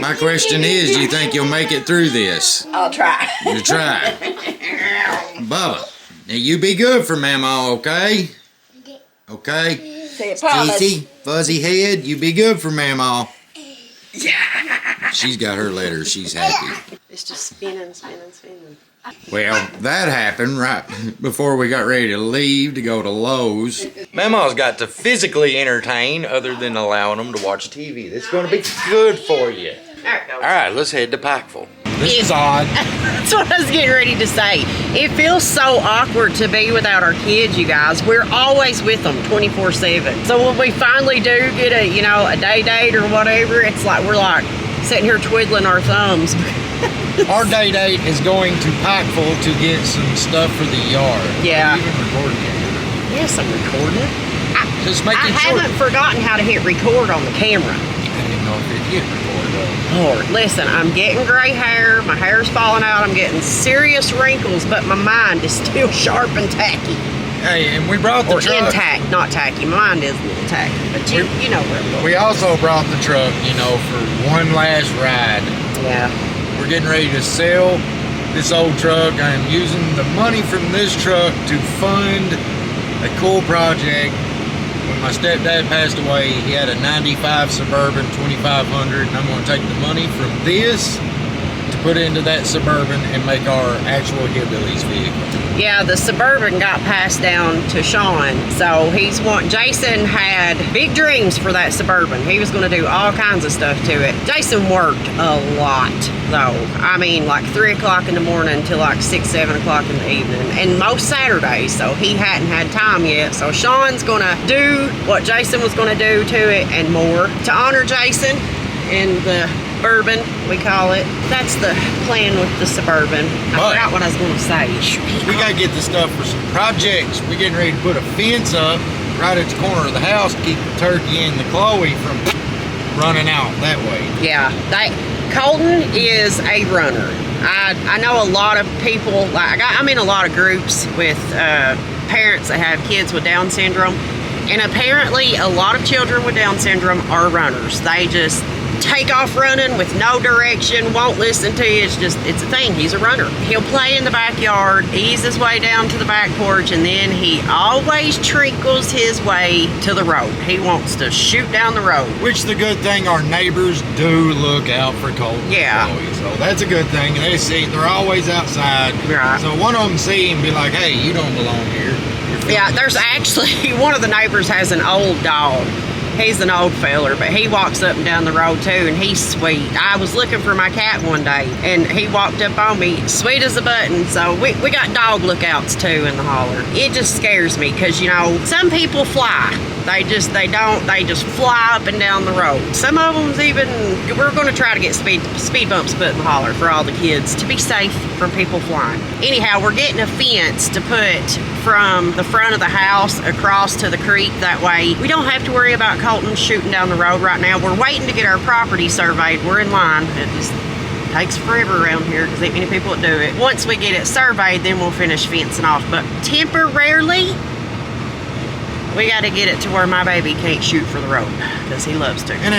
My question is, do you think you'll make it through this? I'll try. You try. Bubba, now you be good for Mama, okay? Okay? Say a promise. Cece, fuzzy head, you be good for Mama. Yeah. She's got her letters. She's happy. It's just spinning. Well, that happened right before we got ready to leave to go to Lowe's. Mama's got to physically entertain other than allowing them to watch TV. This is going to be good for you. There it goes. All right, let's head to Pikeville. This is odd. That's what I was getting ready to say. It feels so awkward to be without our kids, you guys. We're always with them 24/7. So when we finally do get a, a day date or whatever, it's like we're like sitting here twiddling our thumbs. Our day date is going to Pikeville to get some stuff for the yard. Yeah. Are you even recording it? Yes, I'm recording. Just making I sure. haven't forgotten how to hit record on the camera. I didn't know if it hit record though. Lord, listen, I'm getting gray hair, my hair's falling out, I'm getting serious wrinkles, but my mind is still sharp and tacky. Hey, and we brought the Or truck. intact, not tacky. My mind is a little tacky, but you know where I'm going. We also brought the truck, for one last ride. Yeah. We're getting ready to sell this old truck. I am using the money from this truck to fund a cool project. When my stepdad passed away, he had a 95 Suburban 2500, and I'm going to take the money from this to put into that Suburban and make our actual Hillbillies vehicle. Yeah, the Suburban got passed down to Sean, so Jason had big dreams for that Suburban. He was going to do all kinds of stuff to it. Jason worked a lot, though. I mean, like 3 o'clock in the morning till like 6, 7 o'clock in the evening, and most Saturdays, so he hadn't had time yet. So Sean's going to do what Jason was going to do to it and more. To honor Jason and the Suburban, we call it. That's the plan with the Suburban. I forgot what I was going to say. We got to get the stuff for some projects. We're getting ready to put a fence up right at the corner of the house to keep the turkey and the Chloe from running out that way. Yeah, Colton is a runner. I know a lot of people, I'm in a lot of groups with parents that have kids with Down syndrome, and apparently a lot of children with Down syndrome are runners. They just take off running with no direction, won't listen to you. It's a thing. He's a runner. He'll play in the backyard, ease his way down to the back porch, and then he always trickles his way to the road. He wants to shoot down the road. Which the good thing, our neighbors do look out for Colton. Yeah. So that's a good thing. They see, they're always outside. Right. So one of them see him and be like, hey, you don't belong here. Yeah, there's actually, one of the neighbors has an old dog. He's an old feller, but he walks up and down the road too, and he's sweet. I was looking for my cat one day, and he walked up on me, sweet as a button. So we got dog lookouts too in the holler. It just scares me, because some people fly. They just fly up and down the road. Some of them's even, we're going to try to get speed bumps put in the holler for all the kids to be safe from people flying. Anyhow, we're getting a fence to put from the front of the house across to the creek. That way we don't have to worry about Colton shooting down the road right now. We're waiting to get our property surveyed. We're in line. It just takes forever around here because ain't many people that do it. Once we get it surveyed, then we'll finish fencing off. But temporarily, we got to get it to where my baby can't shoot for the road, because he loves to. And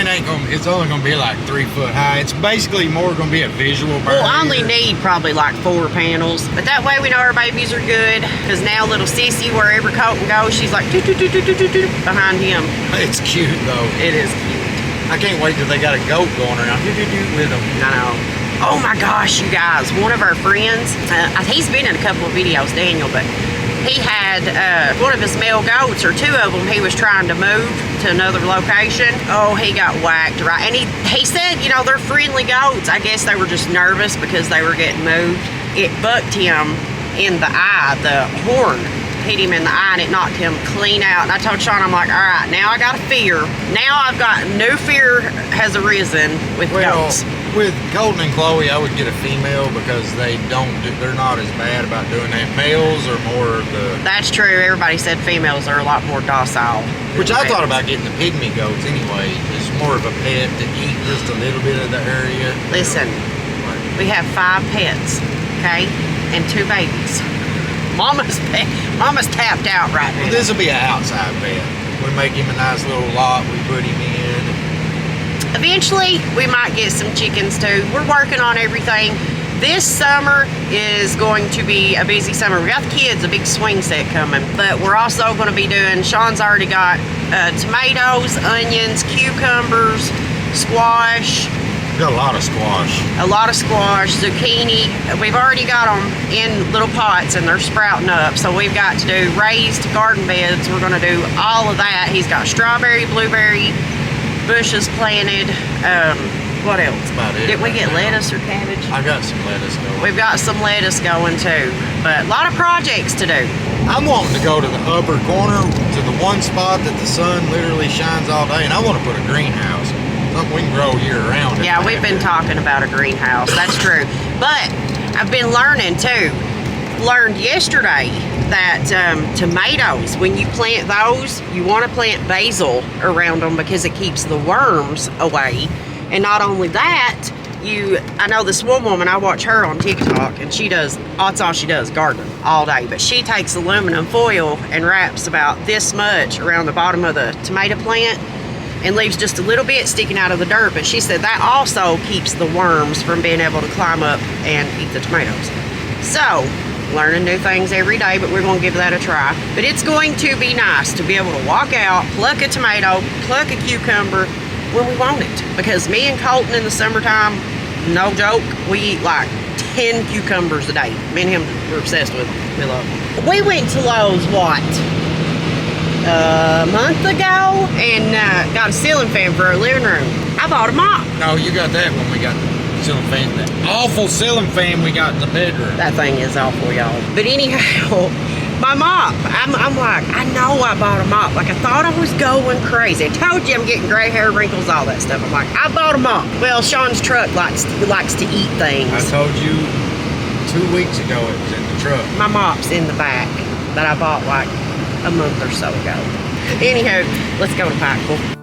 it's only going to be like 3 foot high. It's basically more going to be a visual barrier. We'll only need probably like 4 panels, but that way we know our babies are good, because now little Sissy, wherever Colton goes, she's like behind him. It's cute though. It is cute. I can't wait till they got a goat going around with them. I know. Oh my gosh, you guys, one of our friends, he's been in a couple of videos, Daniel, but he had one of his male goats, or 2 of them, he was trying to move to another location. Oh, he got whacked, right? And he said, they're friendly goats. I guess they were just nervous because they were getting moved. It bucked him in the eye, the horn hit him in the eye, and it knocked him clean out. And I told Sean, I'm like, all right, now I got a fear. Now I've got new fear has arisen with goats. With Colton and Chloe, I would get a female, because they're not as bad about doing that. Males are more of the... That's true. Everybody said females are a lot more docile. Which I thought about getting the pygmy goats anyway. It's more of a pet to eat just a little bit of the area. Listen, we have 5 pets, okay, and 2 babies. Mama's tapped out right now. Well, this will be an outside pet. We make him a nice little lot. We put him in. Eventually, we might get some chickens too. We're working on everything. This summer is going to be a busy summer. We got the kids a big swing set coming, but we're also going to be doing, Sean's already got tomatoes, onions, cucumbers, squash. Got a lot of squash. A lot of squash, zucchini. We've already got them in little pots and they're sprouting up. So we've got to do raised garden beds. We're going to do all of that. He's got strawberry, blueberry bushes planted. What else? That's about it. Did we get lettuce or cabbage? I got some lettuce going. We've got some lettuce going too, but a lot of projects to do. I'm wanting to go to the upper corner to the one spot that the sun literally shines all day, and I want to put a greenhouse. Something we can grow year round. Yeah, we've been talking about a greenhouse. That's true. But I've been learning too. Learned yesterday that tomatoes, when you plant those, you want to plant basil around them because it keeps the worms away. And not only that, I know this one woman, I watch her on TikTok, and that's all she does, gardening all day. But she takes aluminum foil and wraps about this much around the bottom of the tomato plant and leaves just a little bit sticking out of the dirt. But she said that also keeps the worms from being able to climb up and eat the tomatoes. So, learning new things every day, but we're going to give that a try. But it's going to be nice to be able to walk out, pluck a tomato, pluck a cucumber when we want it. Because me and Colton in the summertime, no joke, we eat like 10 cucumbers a day. Me and him were obsessed with them. We love them. We went to Lowe's, a month ago, and got a ceiling fan for our living room. I bought a mop. No, you got that when we got the ceiling fan. That awful ceiling fan we got in the bedroom. That thing is awful, y'all. But anyhow, my mop, I'm like, I know I bought a mop. Like, I thought I was going crazy. I told you I'm getting gray hair, wrinkles, all that stuff. I'm like, I bought a mop. Well, Sean's truck likes to eat things. I told you 2 weeks ago it was in the truck. My mop's in the back that I bought like a month or so ago. Anyhow, let's go to Pikeville.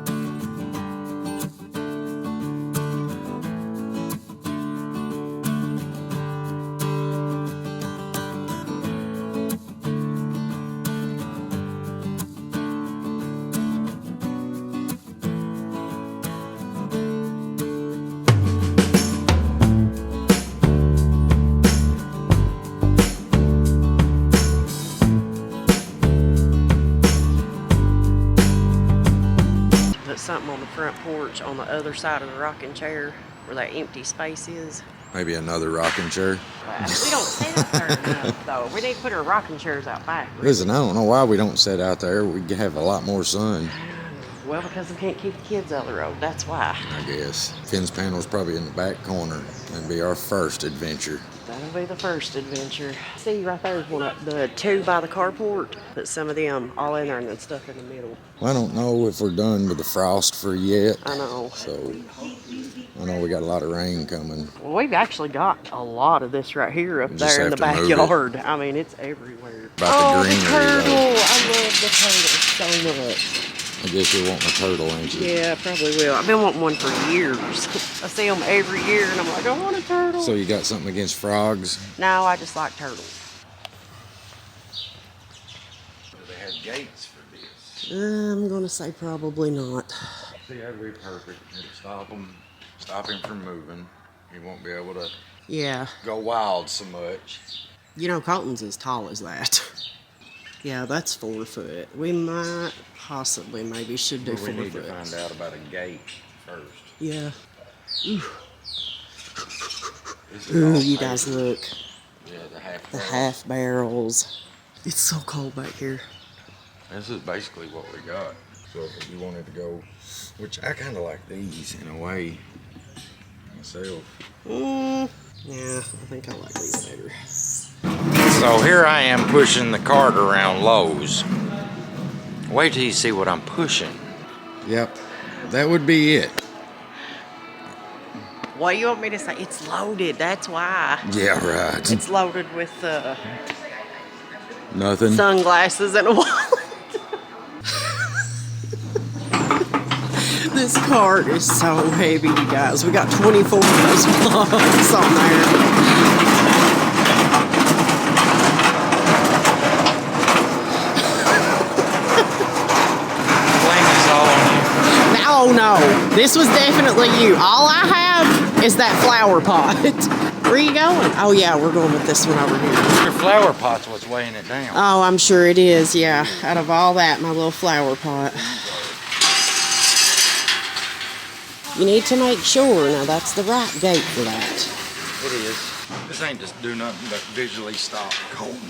Something on the front porch on the other side of the rocking chair where that empty space is. Maybe another rocking chair. We don't sit out there enough, though. We need to put our rocking chairs out back. Listen, I don't know why we don't sit out there. We have a lot more sun. Well, because we can't keep the kids out of the road. That's why. I guess. Fence panel's probably in the back corner. That'd be our first adventure. That'll be the first adventure. See, right there's one up the two by the carport. Put some of them all in there and then stuff in the middle. Well, I don't know if we're done with the frost for yet. I know. So, I know we got a lot of rain coming. Well, we've actually got a lot of this right here up We just there in the have to move backyard. I mean, it's everywhere. About the greenery, the turtle. though. I love the turtle so much. I guess you're wanting a turtle, ain't you? Yeah, probably will. I've been wanting one for years. I see them every year, and I'm like, I want a turtle. So you got something against frogs? No, I just like turtles. Do they have gates for this? I'm gonna say probably not. See, that'd be perfect. It'll stop him from moving. He won't be able to Yeah. go wild so much. You know, Colton's as tall as that. Yeah, that's 4 foot. We might possibly maybe should do But 4 we need foot. to find out about a gate first. Yeah. Ooh. This is Ooh, all you guys paper. look. Yeah, the half The barrels. half barrels. It's so cold back here. This is basically what we got. So if you wanted to go, which I kind of like these in a way myself. Yeah, I think I like these better. So here I am pushing the cart around Lowe's. Wait till you see what I'm pushing. Yep, that would be it. What do you want me to say? It's loaded, that's why. Yeah, right. It's loaded with Nothing. sunglasses and a wallet. This cart is so heavy, you guys. We got 24 of those vlogs on there. Oh no, this was definitely you. All I have is that flower pot. Where are you going? Oh yeah, we're going with this one over here. Your flower pot's what's weighing it down. Oh, I'm sure it is, yeah. Out of all that, my little flower pot. You need to make sure, now that's the right gate for that. It is. This ain't just do nothing but visually stop Colton.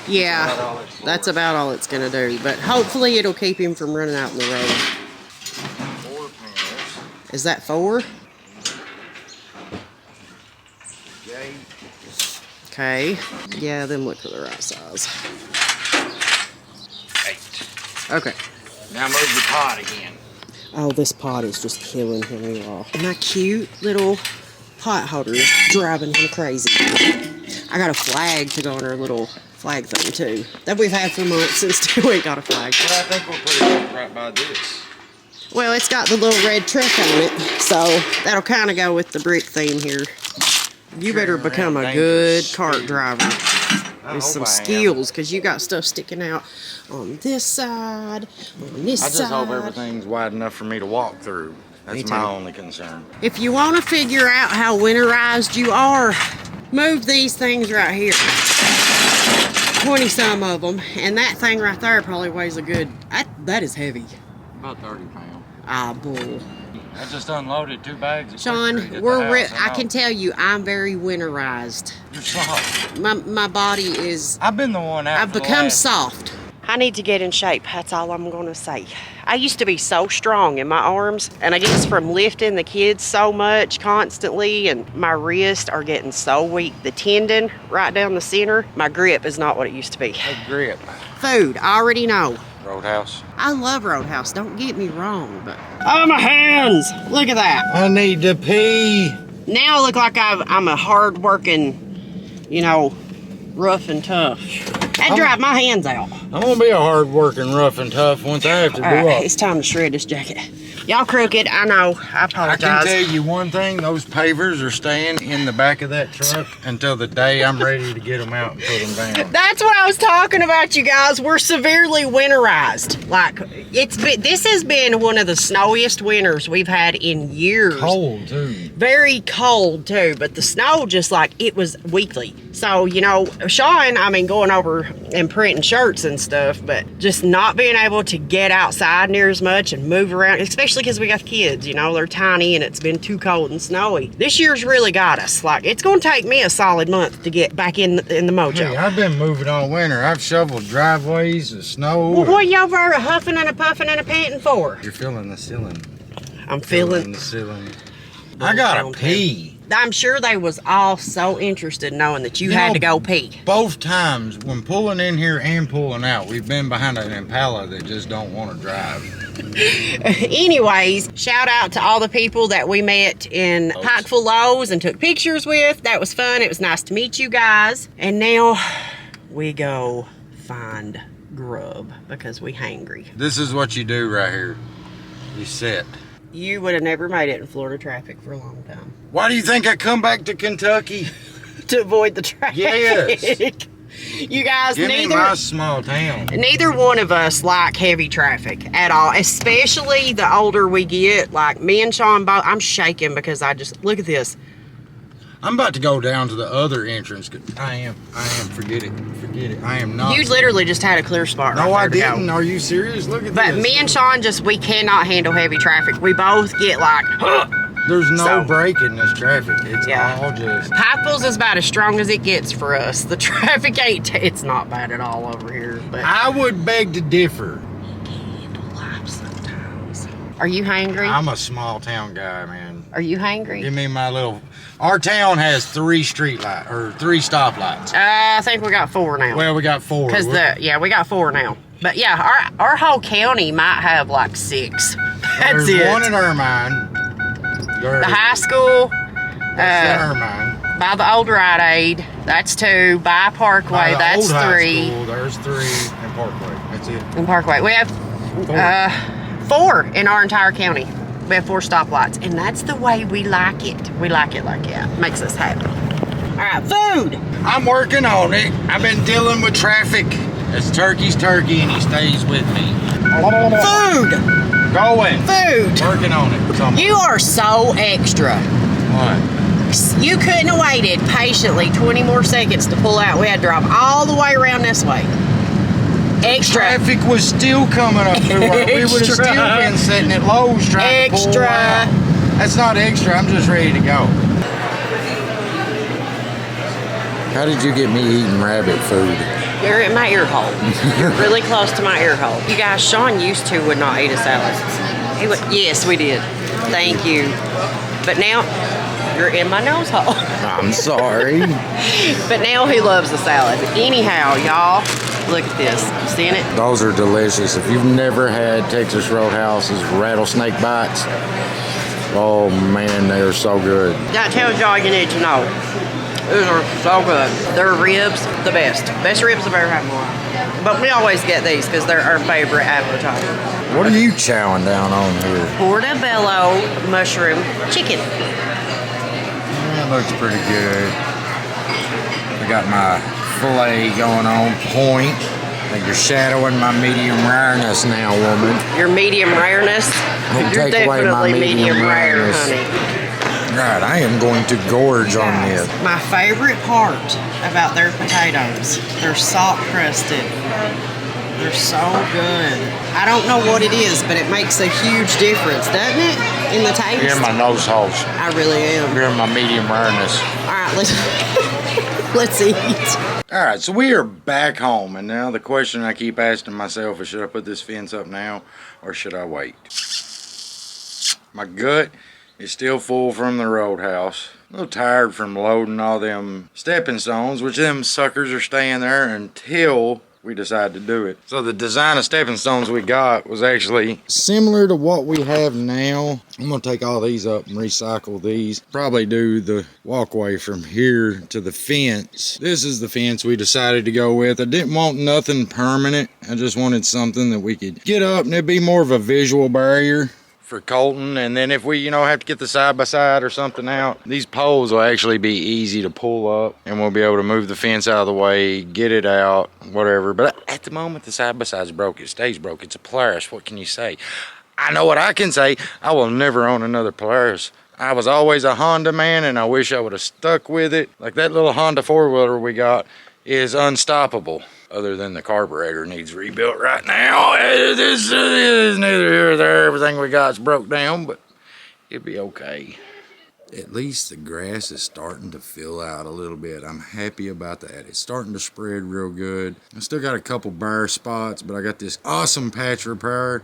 Yeah, that's about all it's gonna do. But hopefully it'll keep him from running out in the road. 4 panels. Is that 4? Gate. Okay. Yeah, them look for the right size. 8. Okay. Now move the pot again. Oh, this pot is just killing him off. My cute little pot holder is driving him crazy. I got a flag to go on our little flag thing too. That we've had for months and still ain't got a flag. But I think we'll put it right by this. Well, it's got the little red truck on it, so that'll kind of go with the brick theme here. You better become a good cart driver with some skills, because you got stuff sticking out on this side, on this side. I just hope everything's wide enough for me to walk through. That's my only concern. If you want to figure out how winterized you are, move these things right here. 20 some of them, and that thing right there probably weighs a good, that is heavy. About 30 pounds. Ah, bull. I just unloaded 2 bags of Sean, quickcrete at the house. I can tell you, I'm very winterized. You're soft. My body is, I've been the one out. I've become soft. I need to get in shape, that's all I'm gonna say. I used to be so strong in my arms, and I guess from lifting the kids so much constantly, and my wrists are getting so weak. The tendon right down the center, my grip is not what it used to be. A grip. Food, I already know. Roadhouse. I love Roadhouse, don't get me wrong, but... Oh, my hands! Look at that. I need to pee. Now I look like I'm a hard-working, you know, rough and tough. That drive my hands out. I'm gonna be a hard-working, rough and tough once I have to All do right, up. it's time to shred this jacket. Y'all crooked, I know. I I apologize. can tell you one thing, those pavers are staying in the back of that truck until the day I'm ready to get them out and put them down. That's what I was talking about, you guys. We're severely winterized. Like, this has been one of the snowiest winters we've had in years. Cold, too. Very cold, too. But the snow just like, it was weekly. So, you know, Sean, I mean, going over and printing shirts and stuff, but just not being able to get outside near as much and move around, especially because we got kids, you know, they're tiny and it's been too cold and snowy. This year's really got us. Like, it's going to take me a solid month to get back in the mojo. Hey, I've been moving all winter. I've shoveled driveways of snow. Well, what are you over huffing and a puffing and a panting for? You're feeling the ceiling. I'm feeling the ceiling. I gotta pee. I'm sure they was all so interested knowing that you had to go pee. Both times, when pulling in here and pulling out, we've been behind an Impala that just don't want to drive. Anyways, shout out to all the people that we met in Pikeville Lowe's and took pictures with. That was fun. It was nice to meet you guys. And now we go find grub because we hangry. This is what you do right here. You sit. You would have never made it in Florida traffic for a long time. Why do you think I come back to Kentucky? To avoid the traffic. Yes. You guys, Give me my small town. Neither one of us like heavy traffic at all, especially the older we get. Like me and Sean both, I'm shaking because I just, look at this. I'm about to go down to the other entrance. I am, forget it. I am not. You literally just had a clear spot right No, I there to didn't. go. Are you serious? Look at But this. me and Sean we cannot handle heavy traffic. We both get like, There's no So- break in this traffic. It's Yeah. all just. Pikeville's is about as strong as it gets for us. The traffic ain't, it's not bad at all over here. But I would beg to differ. life sometimes. Are you hangry? I'm a small town guy, man. Are you hangry? Give me my little. Our town has 3 street lights or 3 stoplights. I think we got 4 now. Well, we got 4. Because we got 4 now. But yeah, our whole county might have like 6. That's There's it. one in Irvine. The high school, That's in Irvine. by the old Rite Aid, that's 2. By Parkway, By the that's old high 3. school, there's 3 in Parkway. That's it. In Parkway, we have 4 in our entire county. We have 4 stoplights, and that's the way we like it. We like it like that. Makes us happy. All right, food. I'm working on it. I've been dealing with traffic. It's Turkey's turkey, and he stays with me. Food. Going. Food. Working on it. Somewhere. You are so extra. What? You couldn't have waited patiently 20 more seconds to pull out. We had to drive all the way around this way. Extra. Traffic was still coming up through our, we would have still been sitting at Lowe's trying to pull out. That's not extra, I'm just ready to go. How did you get me eating rabbit food? You're in my ear hole. You're really close to my ear hole. You guys, Sean used to would not eat a salad. He would, yes, we did. Thank you. But now, you're in my nose hole. I'm sorry. But now he loves the salad. Anyhow, y'all, look at this. You seeing it? Those are delicious. If you've never had Texas Roadhouse's rattlesnake bites, oh man, they are so good. That tells y'all you need to know. Those are so good. Their ribs, the best. Best ribs I've ever had in a while. But we always get these because they're our favorite appetizer. What are you chowing down on here? Portobello mushroom chicken. That looks pretty good. I got my filet going on point. I think you're shadowing my medium rareness now, woman. Your medium rareness? Don't You're take away my definitely medium rare, rareness. honey. God, I am going to gorge on this. My favorite part about their potatoes, they're salt crusted. They're so good. I don't know what it is, but it makes a huge difference, doesn't it? In the taste. You're in my nose holes. I really am. You're in my medium rareness. All right, let's eat. All right, so we are back home, and now the question I keep asking myself is, should I put this fence up now, or should I wait? My gut is still full from the Roadhouse. A little tired from loading all them stepping stones, which them suckers are staying there until we decide to do it. So the design of stepping stones we got was actually similar to what we have now. I'm gonna take all these up and recycle these. Probably do the walkway from here to the fence. This is the fence we decided to go with. I didn't want nothing permanent. I just wanted something that we could get up and it'd be more of a visual barrier for Colton. And then if we, have to get the side-by-side or something out, these poles will actually be easy to pull up and we'll be able to move the fence out of the way, get it out, whatever. But at the moment, the side-by-side's broke. It stays broke. It's a Polaris. What can you say? I know what I can say. I will never own another Polaris. I was always a Honda man, and I wish I would have stuck with it. Like that little Honda four-wheeler we got is unstoppable. Other than the carburetor needs rebuilt right now. This is neither here nor there. Everything we got's broke down, but it'll be okay. At least the grass is starting to fill out a little bit. I'm happy about that. It's starting to spread real good. I still got a couple bare spots, but I got this awesome patch repair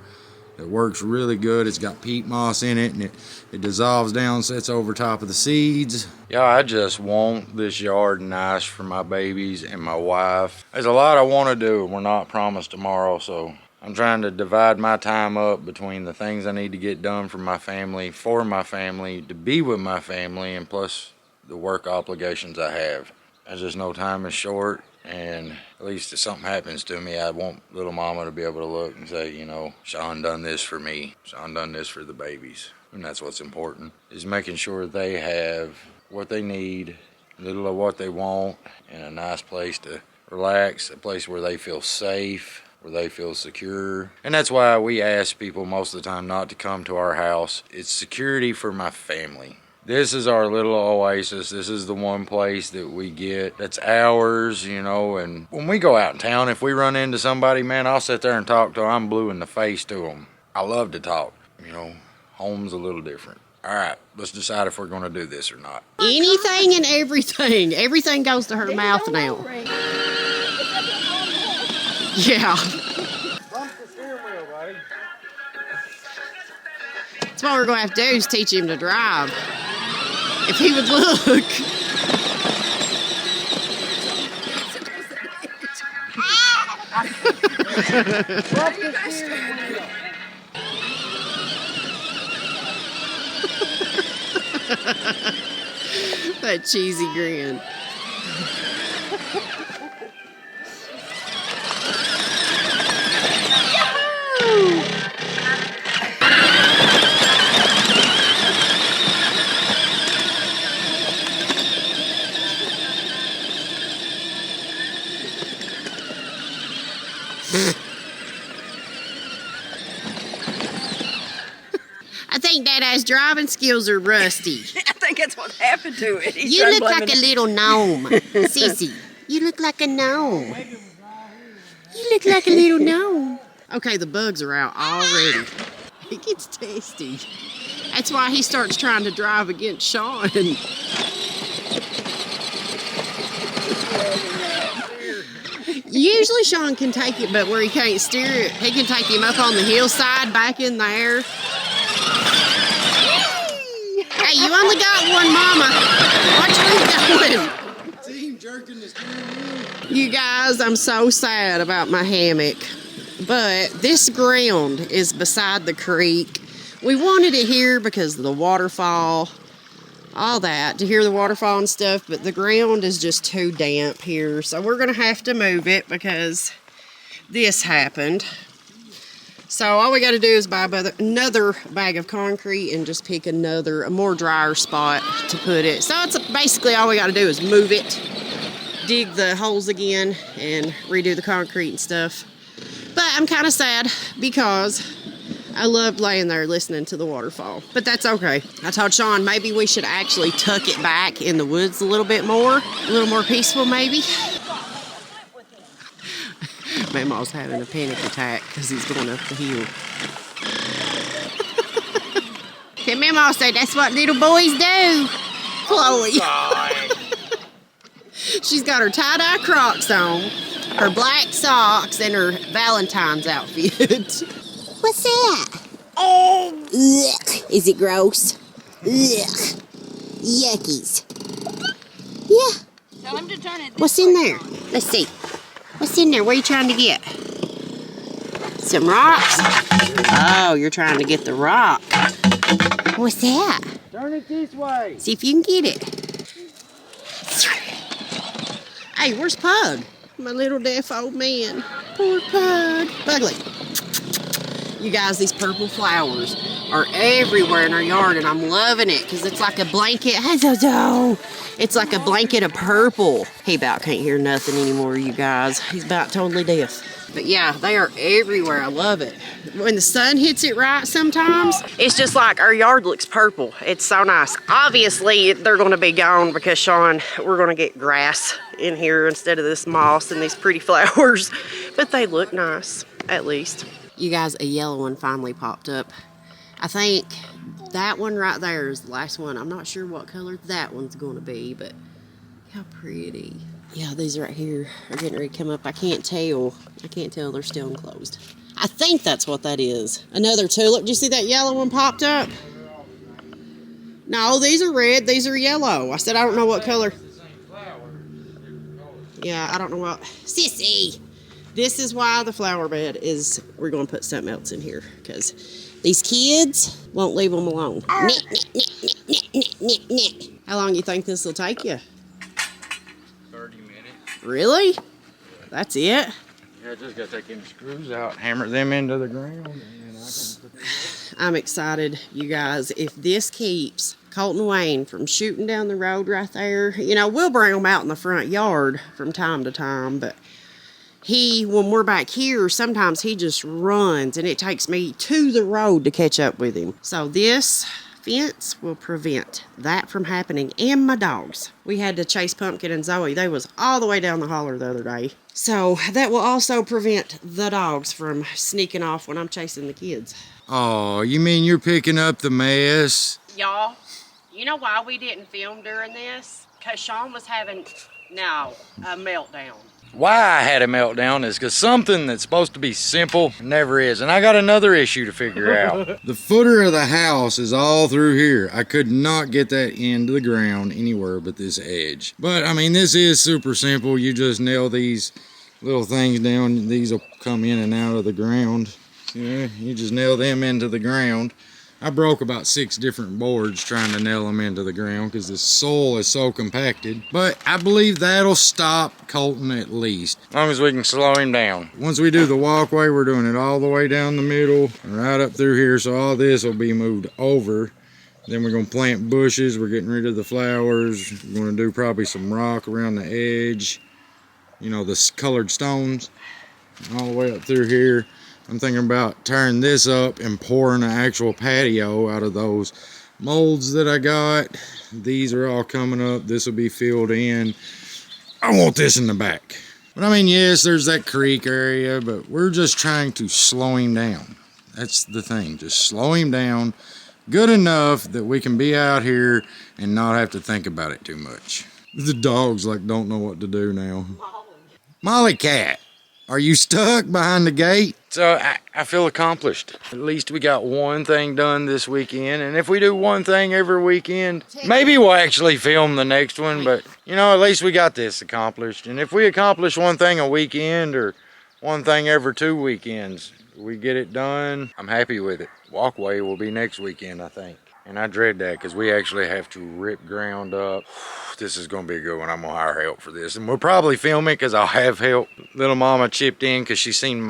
that works really good. It's got peat moss in it, and it dissolves down, sits over top of the seeds. Yeah, I just want this yard nice for my babies and my wife. There's a lot I want to do, and we're not promised tomorrow, so I'm trying to divide my time up between the things I need to get done for my family, to be with my family, and plus the work obligations I have. I just know time is short, and at least if something happens to me, I want little mama to be able to look and say, Sean done this for me. Sean done this for the babies. And that's what's important, is making sure they have what they need, little of what they want, and a nice place to relax, a place where they feel safe, where they feel secure. And that's why we ask people most of the time not to come to our house. It's security for my family. This is our little oasis. This is the one place that we get that's ours, and when we go out in town, if we run into somebody, man, I'll sit there and talk to them. I'm blue in the face to them. I love to talk, Home's a little different. All right, let's decide if we're going to do this or not. Anything and everything. Everything goes to her mouth now. Yeah. Bump the steering wheel, buddy. That's what we're going to have to do is teach him to drive. If he would look. Bump the steering wheel. That cheesy grin. think Dada's driving skills are rusty. I think that's what happened to it. You look like a little gnome, Sissy. You look like a gnome. You look like a little gnome. Okay, the bugs are out already. He gets testy. That's why he starts trying to drive against Sean. Usually Sean can take it, but where he can't steer it, he can take him up on the hillside, back in the air. Hey, you only got one, Mama. Watch where you're going. Team jerking the steering wheel. You guys, I'm so sad about my hammock, but this ground is beside the creek. We wanted it here because of the waterfall, all that, to hear the waterfall and stuff, but the ground is just too damp here, so we're gonna have to move it because this happened. So all we gotta do is buy another bag of concrete and just pick a more drier spot to put it. So it's basically all we gotta do is move it, dig the holes again, and redo the concrete and stuff. But I'm kind of sad because I loved laying there listening to the waterfall, but that's okay. I told Sean maybe we should actually tuck it back in the woods a little bit more, a little more peaceful maybe. Mama's having a panic attack because he's going up the hill. Okay, Mama said that's what little boys do. Chloe. She's got her tie-dye Crocs on, her black socks, and her Valentine's outfit. What's that? Oh! Ugh. Is it gross? Ugh. Yuckies. Yeah. Tell him to turn it. What's in there? Let's see. What's in there? What are you trying to get? Some rocks? Oh, you're trying to get the rock. What's that? Turn it this way. See if you can get it. Hey, where's Pug? My little deaf old man. Poor Pug. Bugly. You guys, these purple flowers are everywhere in our yard, and I'm loving it because it's like a blanket. It's like a blanket of purple. He about can't hear nothing anymore, you guys. He's about totally deaf. But yeah, they are everywhere. I love it. When the sun hits it right sometimes, it's just like our yard looks purple. It's so nice. Obviously, they're going to be gone because, Sean, we're going to get grass in here instead of this moss and these pretty flowers. But they look nice, at least. You guys, a yellow one finally popped up. I think that one right there is the last one. I'm not sure what color that one's going to be, but how pretty. Yeah, these right here are getting ready to come up. I can't tell. They're still enclosed. I think that's what that is. Another tulip. Did you see that yellow one popped up? No, these are red. These are yellow. I said I don't know what color. Yeah, I don't know what. Sissy! This is why the flower bed is, we're going to put something else in here because these kids won't leave them alone. How long do you think this will take you? 30 minutes. Really? That's it? Yeah, just got to take them screws out, hammer them into the ground, and then I can I'm excited, you guys. If this keeps Colton Wayne from shooting down the road right there, you know, we'll bring them out in the front yard from time to time, but when we're back here, sometimes he just runs, and it takes me to the road to catch up with him. So this fence will prevent that from happening, and my dogs. We had to chase Pumpkin and Zoe. They was all the way down the holler the other day. So that will also prevent the dogs from sneaking off when I'm chasing the kids. Oh, you mean you're picking up the mess? Y'all, you know why we didn't film during this? Because Sean was having, a meltdown. Why I had a meltdown is because something that's supposed to be simple never is. And I got another issue to figure out. The footer of the house is all through here. I could not get that into the ground anywhere but this edge. But, I mean, this is super simple. You just nail these little things down. These will come in and out of the ground. Yeah, you just nail them into the ground. I broke about 6 different boards trying to nail them into the ground because the soil is so compacted. But I believe that'll stop Colton at least, as long as we can slow him down. Once we do the walkway, we're doing it all the way down the middle, right up through here, so all this will be moved over. Then we're going to plant bushes. We're getting rid of the flowers. We're going to do probably some rock around the edge. You know, the colored stones all the way up through here. I'm thinking about tearing this up and pouring an actual patio out of those molds that I got. These are all coming up. This will be filled in. I want this in the back. But I mean, yes, there's that creek area, but we're just trying to slow him down. That's the thing, just slow him down good enough that we can be out here and not have to think about it too much. The dogs like don't know what to do now. Molly Cat, are you stuck behind the gate? So I feel accomplished. At least we got one thing done this weekend. And if we do one thing every weekend, maybe we'll actually film the next one. But, you know, at least we got this accomplished. And if we accomplish one thing a weekend or one thing every 2 weekends, we get it done, I'm happy with it. Walkway will be next weekend, I think. And I dread that because we actually have to rip ground up. This is going to be a good one. I'm going to hire help for this. And we'll probably film it because I'll have help. Little mama chipped in because she seen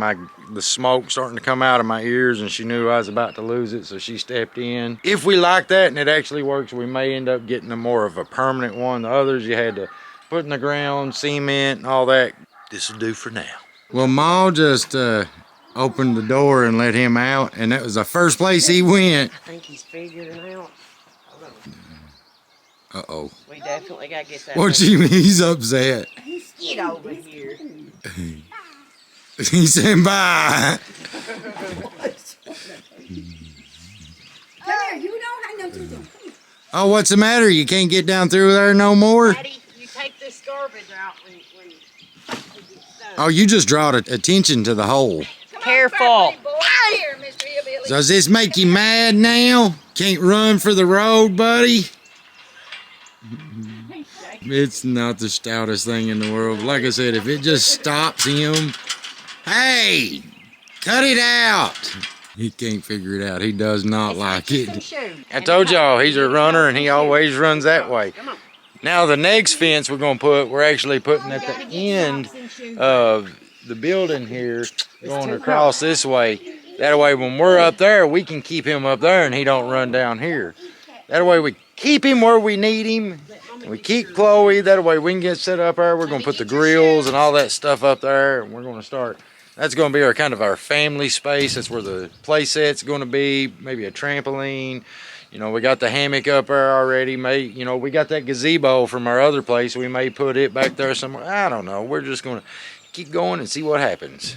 the smoke starting to come out of my ears and she knew I was about to lose it, so she stepped in. If we like that and it actually works, we may end up getting more of a permanent one. The others you had to put in the ground, cement and all that. This will do for now. Well, Ma just opened the door and let him out, and that was the first place he went. I think he's figured it out. Uh-oh. We definitely got to get that. What you mean? He's upset. Get over here. He said bye. Come here, you don't have no children. Oh, what's the matter? You can't get down through there no more? Daddy, you take this garbage out when it's done. Oh, you just drawed attention to the hole. Careful. Here, Mr. Hillbilly. So does this make you mad now? Can't run for the road, buddy? It's not the stoutest thing in the world. Like I said, if it just stops him, hey, cut it out. He can't figure it out. He does not like it. I told y'all, he's a runner and he always runs that way. Now the next fence we're actually putting at the end of the building here, going across this way. That way when we're up there, we can keep him up there and he don't run down here. That way we keep him where we need him. We keep Chloe. That way we can get set up there. We're going to put the grills and all that stuff up there. And we're going to start. That's going to be our kind of our family space. That's where the play set's going to be. Maybe a trampoline. You know, we got the hammock up there already. We got that gazebo from our other place. We may put it back there somewhere. I don't know. We're just going to keep going and see what happens.